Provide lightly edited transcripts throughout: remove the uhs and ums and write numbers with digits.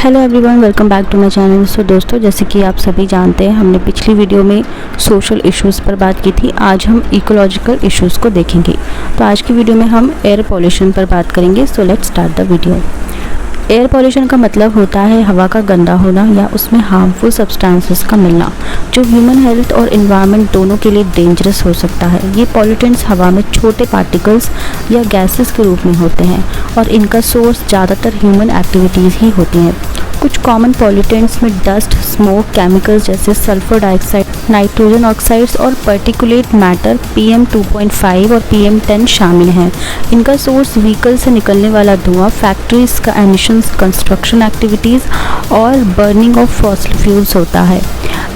Hello everyone, welcome back to my channel. So दोस्तों, जैसे कि आप सभी जानते हैं, हमने पिछली वीडियो में सोशल इश्यूज़ पर बात की थी। आज हम इकोलॉजिकल इश्यूज़ को देखेंगे। तो आज की वीडियो में हम एयर पॉल्यूशन पर बात करेंगे। So let's start the video. Air pollution का मतलब होता है हवा का गंदा होना या उसमें हार्मफुल सब्सटेंसेस का मिलना, जो ह्यूमन हेल्थ और एनवायरनमेंट दोनों के लिए डेंजरस हो सकता है। ये पॉल्यूटेंट्स हवा में छोटे पार्टिकल्स या गैसेस के रूप में होते हैं और इनका सोर्स ज़्यादातर ह्यूमन एक्टिविटीज़ ही होती हैं। कुछ कॉमन पॉल्यूटेंट्स में डस्ट, स्मोक, केमिकल्स जैसे सल्फर डाइऑक्साइड, नाइट्रोजन ऑक्साइड्स और पर्टिकुलेट मैटर PM 2.5 और PM 10 शामिल हैं। इनका सोर्स व्हीकल से निकलने वाला धुआं, फैक्ट्रीज का एमिशंस, कंस्ट्रक्शन एक्टिविटीज़ और बर्निंग ऑफ फॉसिल फ्यूल्स होता है।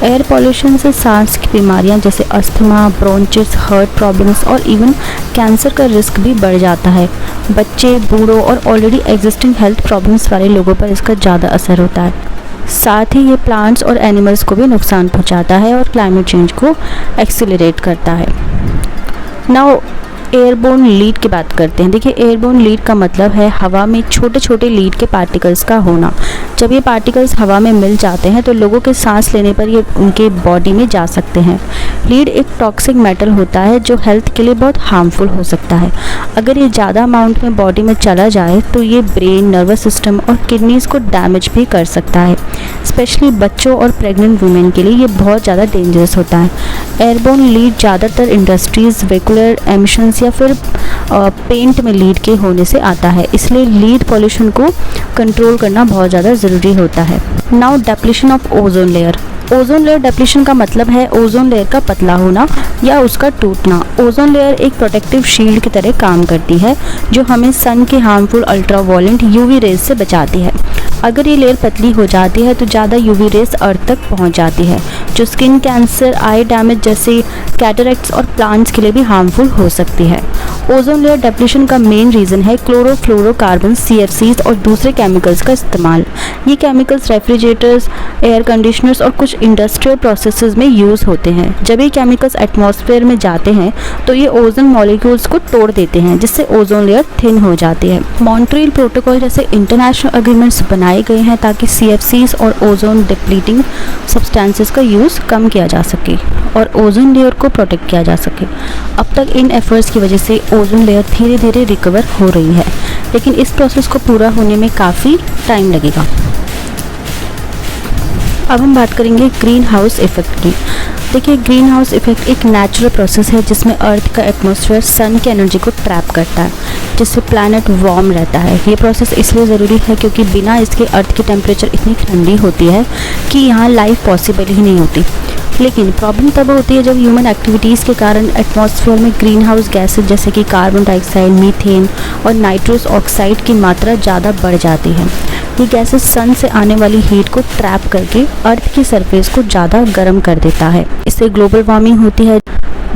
एयर पॉल्यूशन से सांस की बीमारियां जैसे अस्थमा, ब्रोंचिस, हार्ट प्रॉब्लम्स और इवन कैंसर का रिस्क भी बढ़ जाता है। बच्चे, बूढ़ों और ऑलरेडी एग्जिस्टिंग हेल्थ प्रॉब्लम्स वाले लोगों पर इसका ज़्यादा असर होता है। साथ ही ये प्लांट्स और एनिमल्स को भी नुकसान पहुंचाता है और क्लाइमेट चेंज को एक्सीलरेट करता है। नाउ एयरबोर्न लीड की बात करते हैं। देखिए, एयरबोर्न लीड का मतलब है हवा में छोटे छोटे लीड के पार्टिकल्स का होना। जब ये पार्टिकल्स हवा में मिल जाते हैं तो लोगों के सांस लेने पर ये उनके बॉडी में जा सकते हैं। लीड एक टॉक्सिक मेटल होता है जो हेल्थ के लिए बहुत हार्मफुल हो सकता है। अगर ये ज़्यादा अमाउंट में बॉडी में चला जाए तो ये ब्रेन, नर्वस सिस्टम और किडनीज़ को डैमेज भी कर सकता है। स्पेशली बच्चों और प्रेग्नेंट वुमेन के लिए ये बहुत ज़्यादा डेंजरस होता है। एयरबोर्न लीड ज़्यादातर इंडस्ट्रीज़, वेहिकुलर एमिशंस या फिर पेंट में लीड के होने से आता है, इसलिए लीड पॉल्यूशन को कंट्रोल करना बहुत ज़्यादा ज़रूरी होता है। Now depletion of ozone layer. Ozone layer depletion का मतलब है ओजोन लेयर का पतला होना या उसका टूटना। ओजोन लेयर एक प्रोटेक्टिव शील्ड की तरह काम करती है जो हमें सन के हार्मफुल अल्ट्रावायलेंट UV रेज से बचाती है। अगर ये लेयर पतली हो जाती है तो ज़्यादा UV रेज अर्थ तक पहुंच जाती है, जो स्किन कैंसर, आई डैमेज जैसे कैटरेक्ट्स और प्लांट्स के लिए भी हार्मफुल हो सकती है। ओजोन लेयर डिप्लीशन का मेन रीज़न है क्लोरोफ्लोरोकार्बन, CFCs और दूसरे केमिकल्स का इस्तेमाल। ये केमिकल्स रेफ्रिजरेटर्स, एयर कंडीशनर्स और कुछ इंडस्ट्रियल प्रोसेसेस में यूज़ होते हैं। जब ये केमिकल्स एटमॉस्फेयर में जाते हैं तो ये ओजोन मॉलिक्यूल्स को तोड़ देते हैं, जिससे ओजोन लेयर थिन हो जाती है। मॉन्ट्रियल प्रोटोकॉल जैसे इंटरनेशनल एग्रीमेंट्स बनाए गए हैं ताकि CFCs और ओजोन डिप्लीटिंग सब्सटेंसेस का यूज़ कम किया जा सके और ओजोन लेयर को प्रोटेक्ट किया जा सके। अब तक इन एफर्ट्स की वजह से ओजोन लेयर धीरे धीरे रिकवर हो रही है, लेकिन इस प्रोसेस को पूरा होने में काफ़ी टाइम लगेगा। अब हम बात करेंगे ग्रीन हाउस इफेक्ट की। देखिए, ग्रीन हाउस इफेक्ट एक नेचुरल प्रोसेस है जिसमें अर्थ का एटमॉस्फेयर सन की एनर्जी को ट्रैप करता है, जिससे प्लैनेट वार्म रहता है। ये प्रोसेस इसलिए ज़रूरी है क्योंकि बिना इसके अर्थ की टेम्परेचर इतनी ठंडी होती है कि यहाँ लाइफ पॉसिबल ही नहीं होती। लेकिन प्रॉब्लम तब होती है जब ह्यूमन एक्टिविटीज़ के कारण एटमॉस्फेयर में ग्रीन हाउस गैसेज जैसे कि कार्बन डाइऑक्साइड, मीथेन और नाइट्रस ऑक्साइड की मात्रा ज़्यादा बढ़ जाती है। ये गैसेस सन से आने वाली हीट को ट्रैप करके अर्थ की सरफेस को ज़्यादा गर्म कर देता है। इससे ग्लोबल वार्मिंग होती है,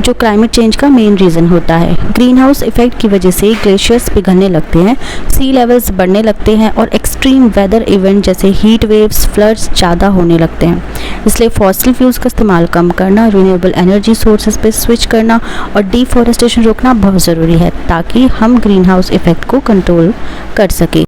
जो क्लाइमेट चेंज का मेन रीज़न होता है। ग्रीन हाउस इफेक्ट की वजह से ग्लेशियर्स पिघलने लगते हैं, सी लेवल्स बढ़ने लगते हैं और एक्सट्रीम वेदर इवेंट जैसे हीट वेव्स, फ्लड्स ज़्यादा होने लगते हैं। इसलिए फॉसिल फ्यूल्स का इस्तेमाल कम करना, रिन्यूएबल एनर्जी सोर्सेज पे स्विच करना और डिफॉरेस्टेशन रोकना बहुत ज़रूरी है ताकि हम ग्रीन हाउस इफेक्ट को कंट्रोल कर सकें।